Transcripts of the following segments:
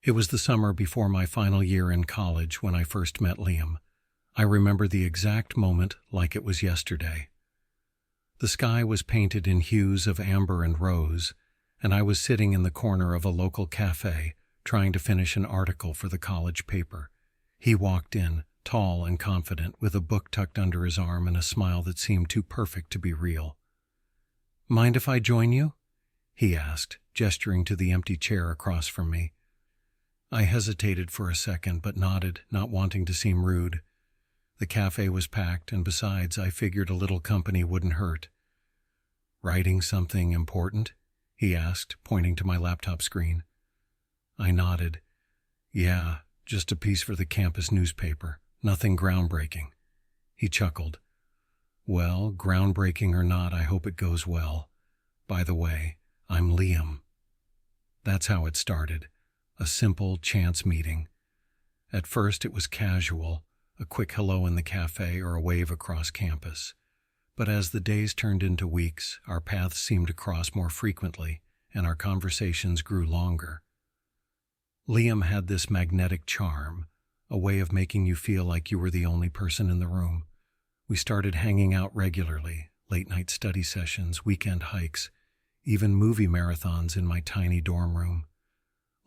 It was the summer before my final year in college when I first met Liam. I remember the exact moment like it was yesterday. The sky was painted in hues of amber and rose, and I was sitting in the corner of a local cafe trying to finish an article for the college paper. He walked in, tall and confident, with a book tucked under his arm and a smile that seemed too perfect to be real. "Mind if I join you?" he asked, gesturing to the empty chair across from me. I hesitated for a second but nodded, not wanting to seem rude. The cafe was packed, and besides, I figured a little company wouldn't hurt. "Writing something important?" he asked, pointing to my laptop screen. I nodded. "Yeah, just a piece for the campus newspaper. Nothing groundbreaking." He chuckled. "Well, groundbreaking or not, I hope it goes well. By the way, I'm Liam." That's how it started. A simple chance meeting. At first it was casual, a quick hello in the cafe or a wave across campus. But as the days turned into weeks, our paths seemed to cross more frequently, and our conversations grew longer. Liam had this magnetic charm, a way of making you feel like you were the only person in the room. We started hanging out regularly, late-night study sessions, weekend hikes, even movie marathons in my tiny dorm room.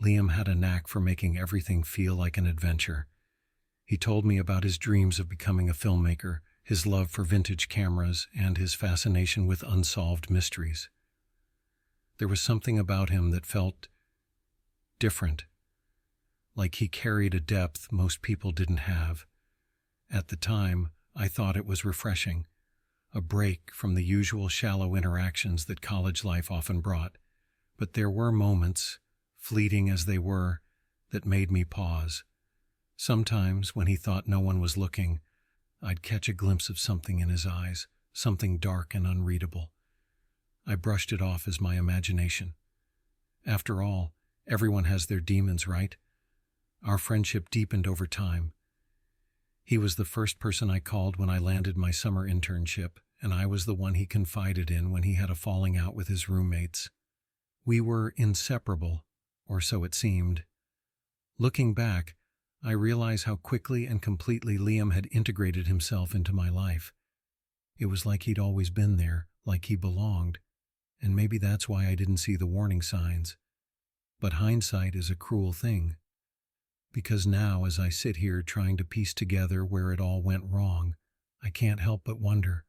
Liam had a knack for making everything feel like an adventure. He told me about his dreams of becoming a filmmaker, his love for vintage cameras, and his fascination with unsolved mysteries. There was something about him that felt different, like he carried a depth most people didn't have. At the time, I thought it was refreshing, a break from the usual shallow interactions that college life often brought. But there were moments, fleeting as they were, that made me pause. Sometimes, when he thought no one was looking, I'd catch a glimpse of something in his eyes, something dark and unreadable. I brushed it off as my imagination. After all, everyone has their demons, right? Our friendship deepened over time. He was the first person I called when I landed my summer internship, and I was the one he confided in when he had a falling out with his roommates. We were inseparable, or so it seemed. Looking back, I realize how quickly and completely Liam had integrated himself into my life. It was like he'd always been there, like he belonged, and maybe that's why I didn't see the warning signs. But hindsight is a cruel thing. Because now, as I sit here trying to piece together where it all went wrong, I can't help but wonder,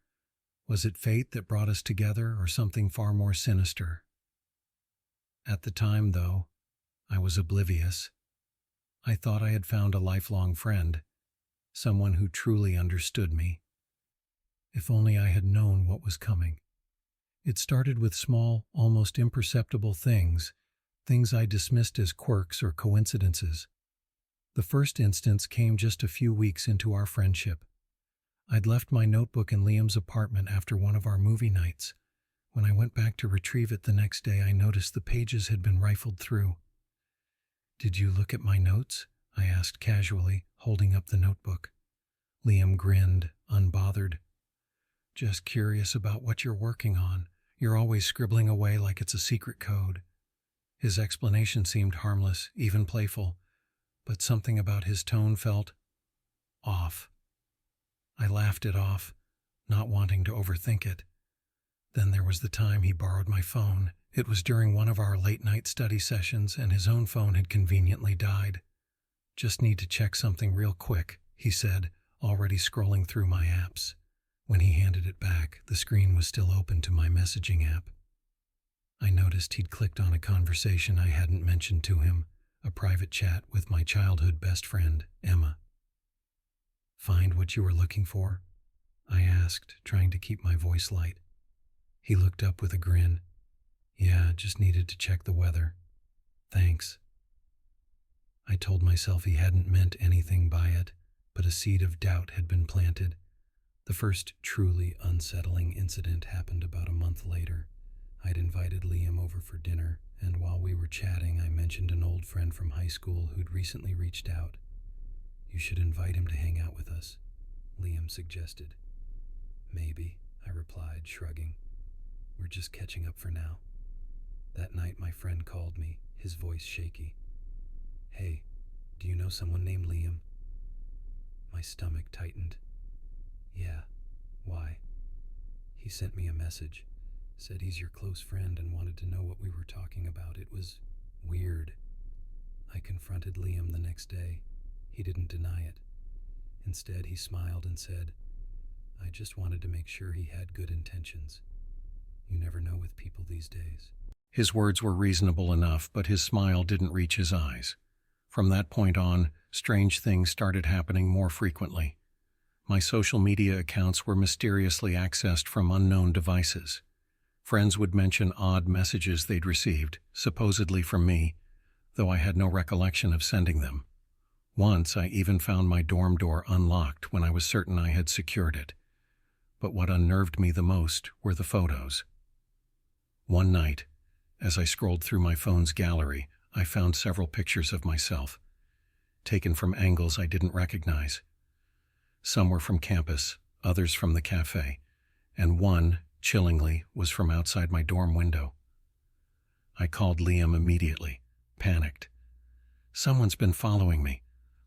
was it fate that brought us together or something far more sinister? At the time, though, I was oblivious. I thought I had found a lifelong friend, someone who truly understood me. If only I had known what was coming. It started with small, almost imperceptible things I dismissed as quirks or coincidences. The first instance came just a few weeks into our friendship. I'd left my notebook in Liam's apartment after one of our movie nights. When I went back to retrieve it the next day, I noticed the pages had been rifled through. "Did you look at my notes?" I asked casually, holding up the notebook. Liam grinned, unbothered. "Just curious about what you're working on. You're always scribbling away like it's a secret code." His explanation seemed harmless, even playful, but something about his tone felt off. I laughed it off, not wanting to overthink it. Then there was the time he borrowed my phone. It was during one of our late-night study sessions, and his own phone had conveniently died. "Just need to check something real quick," he said, already scrolling through my apps. When he handed it back, the screen was still open to my messaging app. I noticed he'd clicked on a conversation I hadn't mentioned to him, a private chat with my childhood best friend, Emma. "Find what you were looking for?" I asked, trying to keep my voice light. He looked up with a grin. "Yeah, just needed to check the weather. Thanks." I told myself he hadn't meant anything by it, but a seed of doubt had been planted. The first truly unsettling incident happened about a month later. I'd invited Liam over for dinner, and while we were chatting, I mentioned an old friend from high school who'd recently reached out. "You should invite him to hang out with us," Liam suggested. "Maybe," I replied, shrugging. "We're just catching up for now." That night my friend called me, his voice shaky. "Hey, do you know someone named Liam?" My stomach tightened. "Yeah, why?" "He sent me a message. Said he's your close friend and wanted to know what we were talking about. It was weird." I confronted Liam the next day. He didn't deny it. Instead, he smiled and said, "I just wanted to make sure he had good intentions. You never know with people these days." His words were reasonable enough, but his smile didn't reach his eyes. From that point on, strange things started happening more frequently. My social media accounts were mysteriously accessed from unknown devices. Friends would mention odd messages they'd received, supposedly from me, though I had no recollection of sending them. Once I even found my dorm door unlocked when I was certain I had secured it. But what unnerved me the most were the photos. One night, as I scrolled through my phone's gallery, I found several pictures of myself, taken from angles I didn't recognize. Some were from campus, others from the cafe, and one, chillingly, was from outside my dorm window. I called Liam immediately, panicked. "Someone's been following me.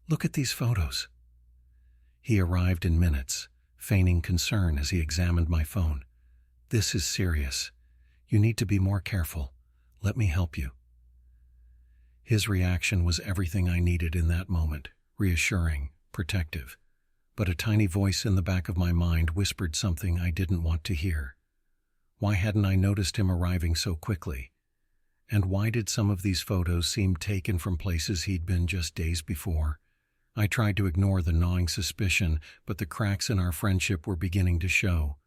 Look at these photos." He arrived in minutes, feigning concern as he examined my phone. "This is serious. You need to be more careful. Let me help you." His reaction was everything I needed in that moment, reassuring, protective. But a tiny voice in the back of my mind whispered something I didn't want to hear. Why hadn't I noticed him arriving so quickly? And why did some of these photos seem taken from places he'd been just days before? I tried to ignore the gnawing suspicion, but the cracks in our friendship were beginning to show.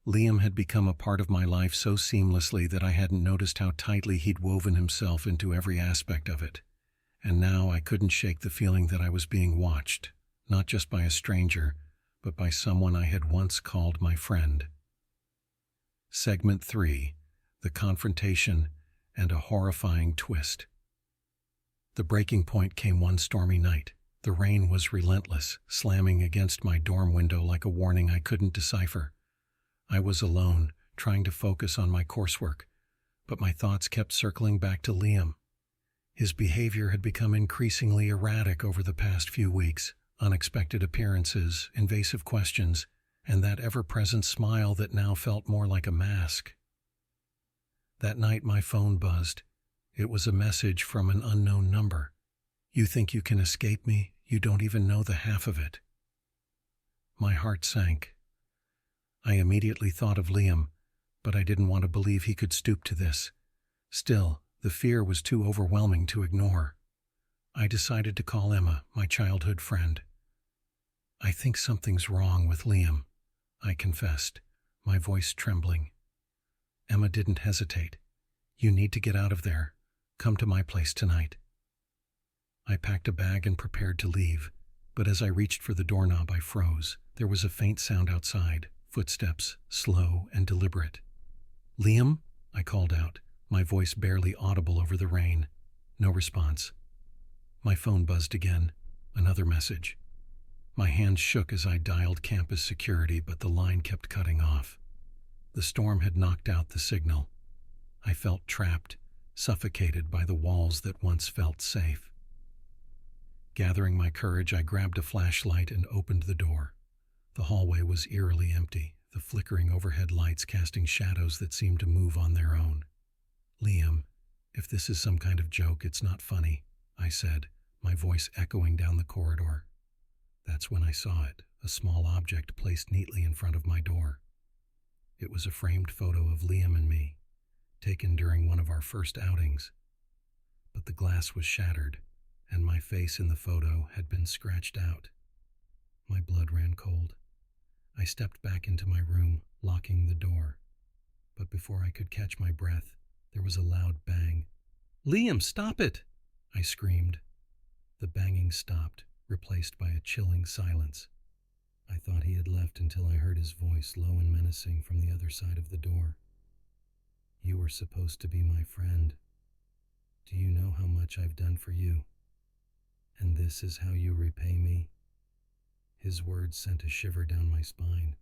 Liam had become a part of my life so seamlessly that I hadn't noticed how tightly he'd woven himself into every aspect of it. And now I couldn't shake the feeling that I was being watched, not just by a stranger, but by someone I had once called my friend. Segment 3. The Confrontation and a Horrifying Twist. The breaking point came one stormy night. The rain was relentless, slamming against my dorm window like a warning I couldn't decipher. I was alone, trying to focus on my coursework, but my thoughts kept circling back to Liam. His behavior had become increasingly erratic over the past few weeks. Unexpected appearances, invasive questions, and that ever-present smile that now felt more like a mask. That night my phone buzzed. It was a message from an unknown number. "You think you can escape me? You don't even know the half of it." My heart sank. I immediately thought of Liam, but I didn't want to believe he could stoop to this. Still, the fear was too overwhelming to ignore. I decided to call Emma, my childhood friend. "I think something's wrong with Liam," I confessed, my voice trembling. Emma didn't hesitate. "You need to get out of there. Come to my place tonight." I packed a bag and prepared to leave, but as I reached for the doorknob I froze. There was a faint sound outside, footsteps, slow and deliberate. "Liam?" I called out, my voice barely audible over the rain. No response. My phone buzzed again. Another message. My hands shook as I dialed campus security, but the line kept cutting off. The storm had knocked out the signal. I felt trapped, suffocated by the walls that once felt safe. Gathering my courage, I grabbed a flashlight and opened the door. The hallway was eerily empty, the flickering overhead lights casting shadows that seemed to move on their own. "Liam, if this is some kind of joke, it's not funny," I said, my voice echoing down the corridor. That's when I saw it, a small object placed neatly in front of my door. It was a framed photo of Liam and me, taken during one of our first outings. But the glass was shattered, and my face in the photo had been scratched out. My blood ran cold. I stepped back into my room, locking the door. But before I could catch my breath, there was a loud bang. "Liam, stop it!" I screamed. The banging stopped, replaced by a chilling silence. I thought he had left until I heard his voice, low and menacing, from the other side of the door. "You were supposed to be my friend. Do you know how much I've done for you? And this is how you repay me?" His words sent a shiver down my spine.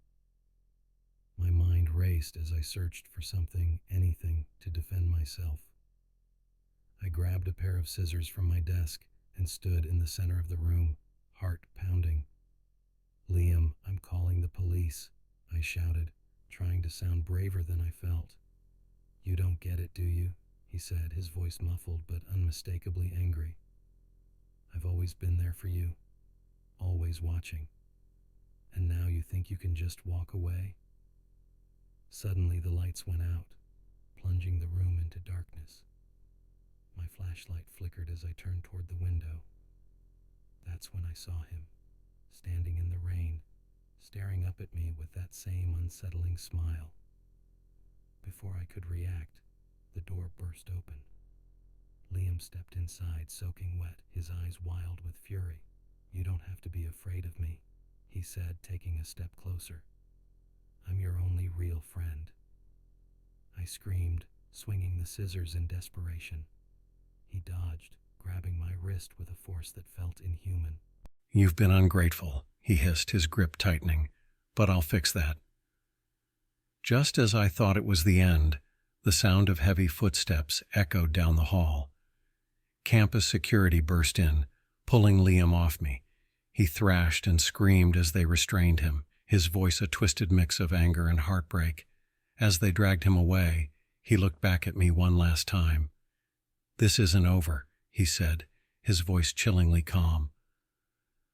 My mind raced as I searched for something, anything, to defend myself. I grabbed a pair of scissors from my desk and stood in the center of the room, heart pounding. "Liam, I'm calling the police," I shouted, trying to sound braver than I felt. "You don't get it, do you?" he said, his voice muffled but unmistakably angry. "I've always been there for you, always watching. And now you think you can just walk away?" Suddenly the lights went out, plunging the room into darkness. My flashlight flickered as I turned toward the window. That's when I saw him, standing in the rain, staring up at me with that same unsettling smile. Before I could react, the door burst open. Liam stepped inside, soaking wet, his eyes wild with fury. "You don't have to be afraid of me," he said, taking a step closer. "I'm your only real friend." I screamed, swinging the scissors in desperation. He dodged, grabbing my wrist with a force that felt inhuman. "You've been ungrateful," he hissed, his grip tightening, "but I'll fix that." Just as I thought it was the end, the sound of heavy footsteps echoed down the hall. Campus security burst in, pulling Liam off me. He thrashed and screamed as they restrained him, his voice a twisted mix of anger and heartbreak. As they dragged him away, he looked back at me one last time. "This isn't over," he said, his voice chillingly calm.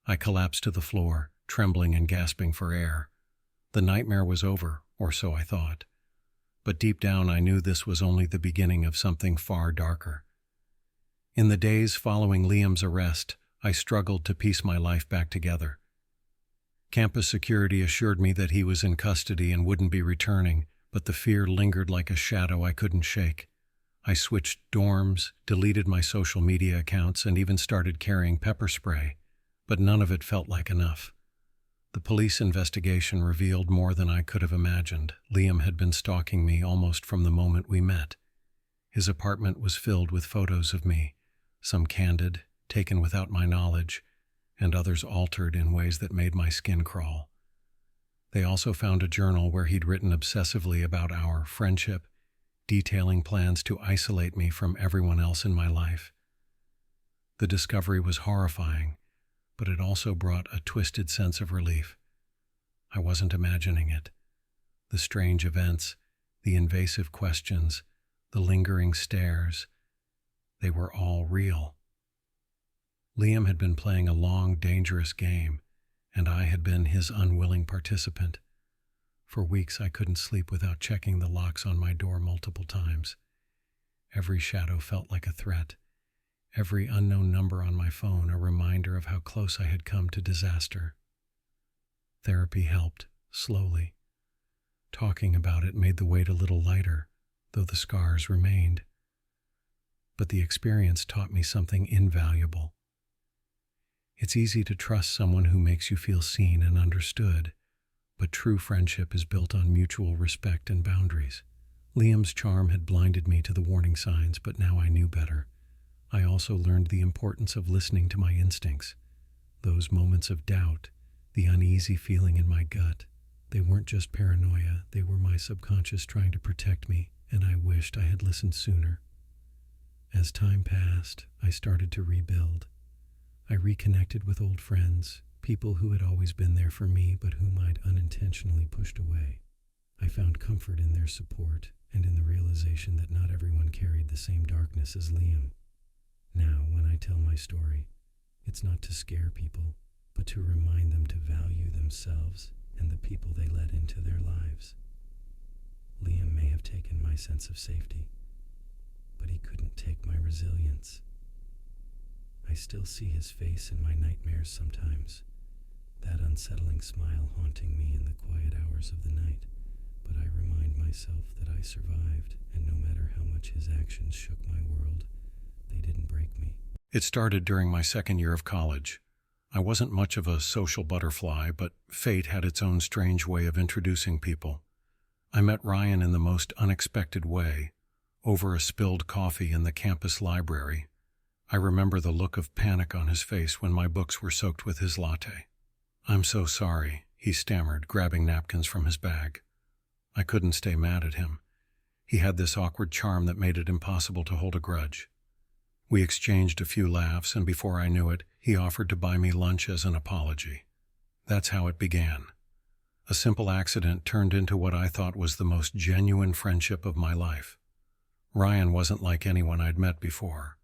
I collapsed to the floor, trembling and gasping for air. The nightmare was over, or so I thought. But deep down I knew this was only the beginning of something far darker. In the days following Liam's arrest, I struggled to piece my life back together. Campus security assured me that he was in custody and wouldn't be returning, but the fear lingered like a shadow I couldn't shake. I switched dorms, deleted my social media accounts, and even started carrying pepper spray, but none of it felt like enough. The police investigation revealed more than I could have imagined. Liam had been stalking me almost from the moment we met. His apartment was filled with photos of me, some candid, taken without my knowledge, and others altered in ways that made my skin crawl. They also found a journal where he'd written obsessively about our friendship, detailing plans to isolate me from everyone else in my life. The discovery was horrifying, but it also brought a twisted sense of relief. I wasn't imagining it. The strange events, the invasive questions, the lingering stares, they were all real. Liam had been playing a long, dangerous game, and I had been his unwilling participant. For weeks I couldn't sleep without checking the locks on my door multiple times. Every shadow felt like a threat. Every unknown number on my phone a reminder of how close I had come to disaster. Therapy helped, slowly. Talking about it made the weight a little lighter, though the scars remained. But the experience taught me something invaluable. It's easy to trust someone who makes you feel seen and understood, but true friendship is built on mutual respect and boundaries. Liam's charm had blinded me to the warning signs, but now I knew better. I also learned the importance of listening to my instincts. Those moments of doubt, the uneasy feeling in my gut, they weren't just paranoia, they were my subconscious trying to protect me, and I wished I had listened sooner. As time passed, I started to rebuild. I reconnected with old friends, people who had always been there for me but whom I'd unintentionally pushed away. I found comfort in their support and in the realization that not everyone carried the same darkness as Liam. Now, when I tell my story, it's not to scare people, but to remind them to value themselves and the people they let into their lives. Liam may have taken my sense of safety, but he couldn't take my resilience. I still see his face in my nightmares sometimes, that unsettling smile haunting me in the quiet hours of the night, but I remind myself that I survived, and no matter how much his actions shook my world, they didn't break me. It started during my second year of college. I wasn't much of a social butterfly, but fate had its own strange way of introducing people. I met Ryan in the most unexpected way, over a spilled coffee in the campus library. I remember the look of panic on his face when my books were soaked with his latte. "I'm so sorry," he stammered, grabbing napkins from his bag. I couldn't stay mad at him. He had this awkward charm that made it impossible to hold a grudge. We exchanged a few laughs, and before I knew it, he offered to buy me lunch as an apology. That's how it began. A simple accident turned into what I thought was the most genuine friendship of my life. Ryan wasn't like anyone I'd met before.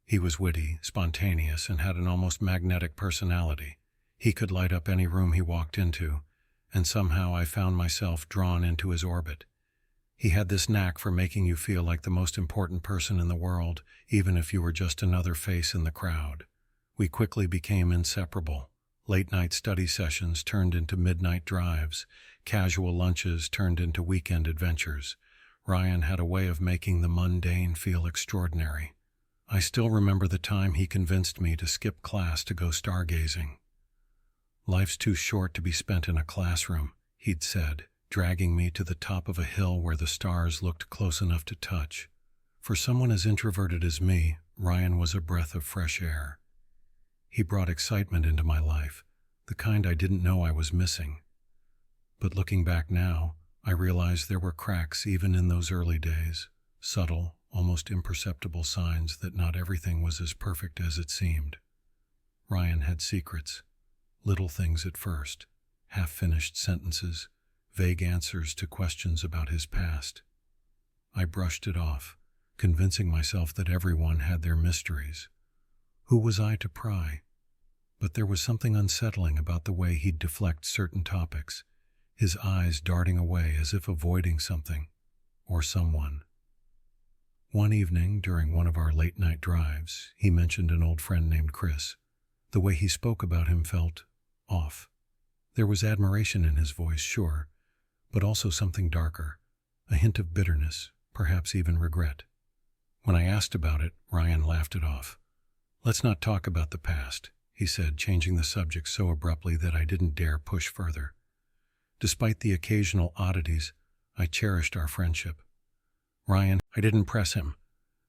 He was witty, spontaneous, and had an almost magnetic personality. He could light up any room he walked into, and somehow I found myself drawn into his orbit. He had this knack for making you feel like the most important person in the world, even if you were just another face in the crowd. We quickly became inseparable. Late-night study sessions turned into midnight drives. Casual lunches turned into weekend adventures. Ryan had a way of making the mundane feel extraordinary. I still remember the time he convinced me to skip class to go stargazing. "Life's too short to be spent in a classroom," he'd said, dragging me to the top of a hill where the stars looked close enough to touch. For someone as introverted as me, Ryan was a breath of fresh air. He brought excitement into my life, the kind I didn't know I was missing. But looking back now, I realized there were cracks even in those early days, subtle, almost imperceptible signs that not everything was as perfect as it seemed. Ryan had secrets, little things at first, half-finished sentences, vague answers to questions about his past. I brushed it off, convincing myself that everyone had their mysteries. Who was I to pry? But there was something unsettling about the way he'd deflect certain topics, his eyes darting away as if avoiding something or someone. One evening, during one of our late-night drives, he mentioned an old friend named Chris. The way he spoke about him felt off. There was admiration in his voice, sure, but also something darker, a hint of bitterness, perhaps even regret. When I asked about it, Ryan laughed it off. "Let's not talk about the past," he said, changing the subject so abruptly that I didn't dare push further. Despite the occasional oddities, I cherished our friendship. I didn't press him,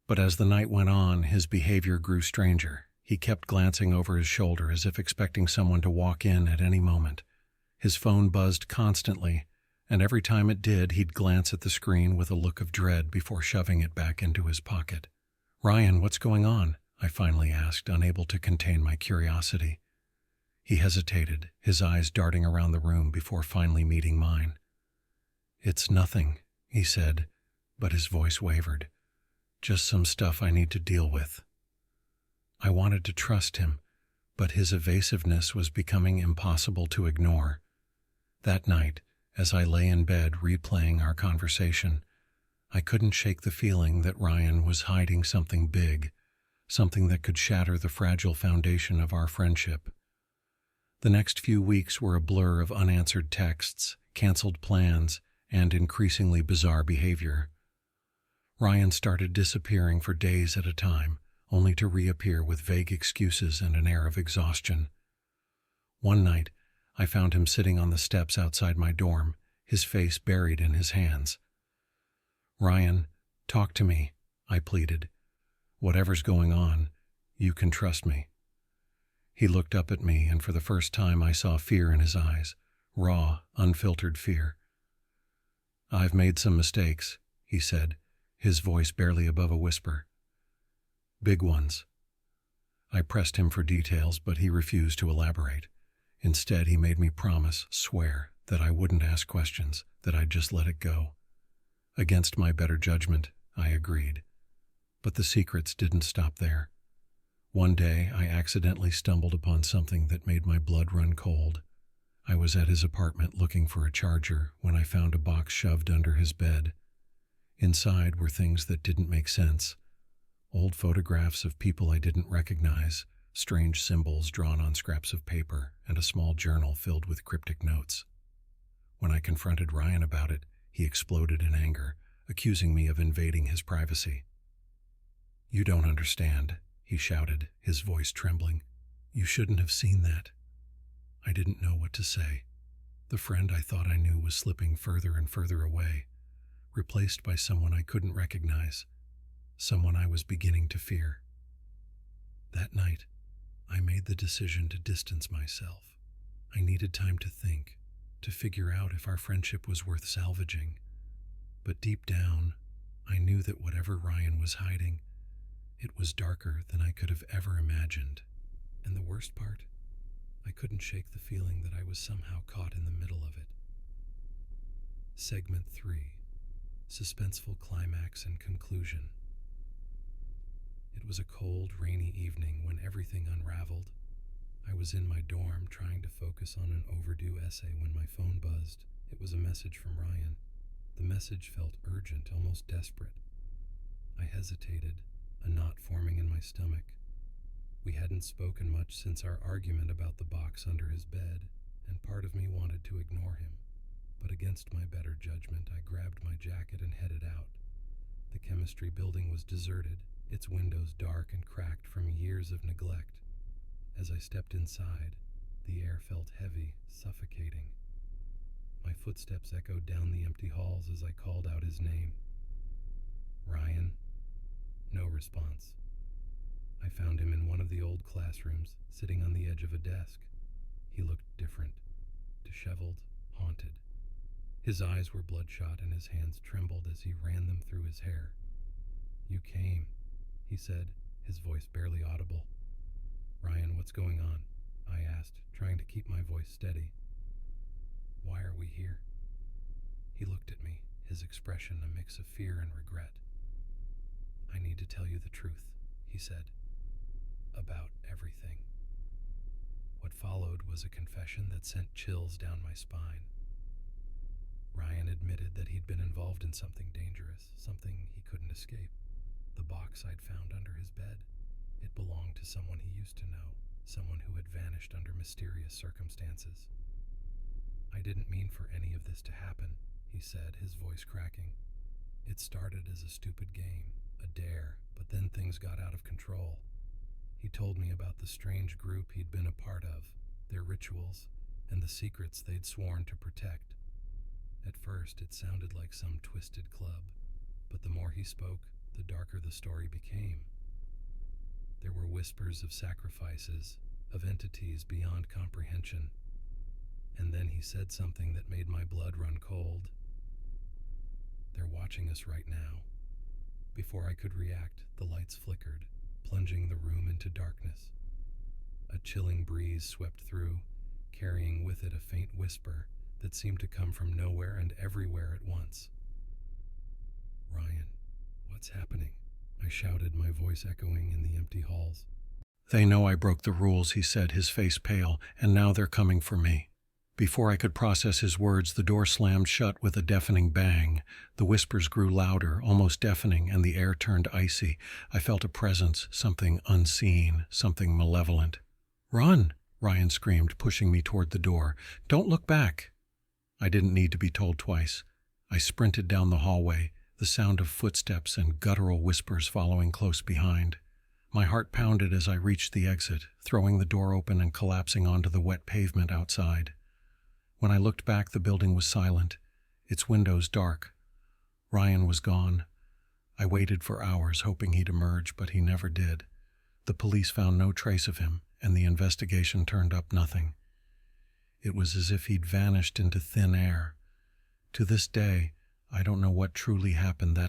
but as the night went on, his behavior grew stranger. He kept glancing over his shoulder as if expecting someone to walk in at any moment. His phone buzzed constantly, and every time it did, he'd glance at the screen with a look of dread before shoving it back into his pocket. "Ryan, what's going on?" I finally asked, unable to contain my curiosity. He hesitated, his eyes darting around the room before finally meeting mine. "It's nothing," he said, but his voice wavered. "Just some stuff I need to deal with." I wanted to trust him, but his evasiveness was becoming impossible to ignore. That night, as I lay in bed replaying our conversation, I couldn't shake the feeling that Ryan was hiding something big, something that could shatter the fragile foundation of our friendship. The next few weeks were a blur of unanswered texts, canceled plans, and increasingly bizarre behavior. Ryan started disappearing for days at a time, only to reappear with vague excuses and an air of exhaustion. One night, I found him sitting on the steps outside my dorm, his face buried in his hands. "Ryan, talk to me," I pleaded. "Whatever's going on, you can trust me." He looked up at me, and for the first time I saw fear in his eyes, raw, unfiltered fear. "I've made some mistakes," he said, his voice barely above a whisper. "Big ones." I pressed him for details, but he refused to elaborate. Instead, he made me swear, that I wouldn't ask questions, that I'd just let it go. Against my better judgment, I agreed. But the secrets didn't stop there. One day, I accidentally stumbled upon something that made my blood run cold. I was at his apartment looking for a charger when I found a box shoved under his bed. Inside were things that didn't make sense. Old photographs of people I didn't recognize, strange symbols drawn on scraps of paper, and a small journal filled with cryptic notes. When I confronted Ryan about it, he exploded in anger, accusing me of invading his privacy. "You don't understand," he shouted, his voice trembling. "You shouldn't have seen that." I didn't know what to say. The friend I thought I knew was slipping further and further away, replaced by someone I couldn't recognize, someone I was beginning to fear. That night, I made the decision to distance myself. I needed time to think, to figure out if our friendship was worth salvaging. But deep down, I knew that whatever Ryan was hiding, It was darker than I could have ever imagined, and the worst part, I couldn't shake the feeling that I was somehow caught in the middle of it. Segment 3. Suspenseful Climax and Conclusion. It was a cold, rainy evening when everything unraveled. I was in my dorm trying to focus on an overdue essay when my phone buzzed. It was a message from Ryan. The message felt urgent, almost desperate. I hesitated, a knot forming in my stomach. We hadn't spoken much since our argument about the box under his bed, and part of me wanted to ignore him. But against my better judgment, I grabbed my jacket and headed out. The chemistry building was deserted, its windows dark and cracked from years of neglect. As I stepped inside, the air felt heavy, suffocating. My footsteps echoed down the empty halls as I called out his name. Ryan? No response. I found him in one of the old classrooms, sitting on the edge of a desk. He looked different, disheveled, haunted. His eyes were bloodshot and his hands trembled as he ran them through his hair. "You came," he said, his voice barely audible. "Ryan, what's going on?" I asked, trying to keep my voice steady. "Why are we here?" He looked at me, his expression a mix of fear and regret. "I need to tell you the truth," he said. "About everything." What followed was a confession that sent chills down my spine. Ryan admitted that he'd been involved in something dangerous, something he couldn't escape. The box I'd found under his bed. It belonged to someone he used to know, someone who had vanished under mysterious circumstances. "I didn't mean for any of this to happen," he said, his voice cracking. "It started as a stupid game, a dare, but then things got out of control." He told me about the strange group he'd been a part of, their rituals, and the secrets they'd sworn to protect. At first, it sounded like some twisted club, but the more he spoke, the darker the story became. There were whispers of sacrifices, of entities beyond comprehension. And then he said something that made my blood run cold. "They're watching us right now." Before I could react, the lights flickered, plunging the room into darkness. A chilling breeze swept through, carrying with it a faint whisper that seemed to come from nowhere and everywhere at once. "Ryan, what's happening?" I shouted, my voice echoing in the empty halls. "They know I broke the rules," he said, his face pale, "and now they're coming for me." Before I could process his words, the door slammed shut with a deafening bang. The whispers grew louder, almost deafening, and the air turned icy. I felt a presence, something unseen, something malevolent. "Run!" Ryan screamed, pushing me toward the door. "Don't look back!" I didn't need to be told twice. I sprinted down the hallway, the sound of footsteps and guttural whispers following close behind. My heart pounded as I reached the exit, throwing the door open and collapsing onto the wet pavement outside. When I looked back, the building was silent, its windows dark. Ryan was gone. I waited for hours, hoping he'd emerge, but he never did. The police found no trace of him, and the investigation turned up nothing. It was as if he'd vanished into thin air. To this day, I don't know what truly happened that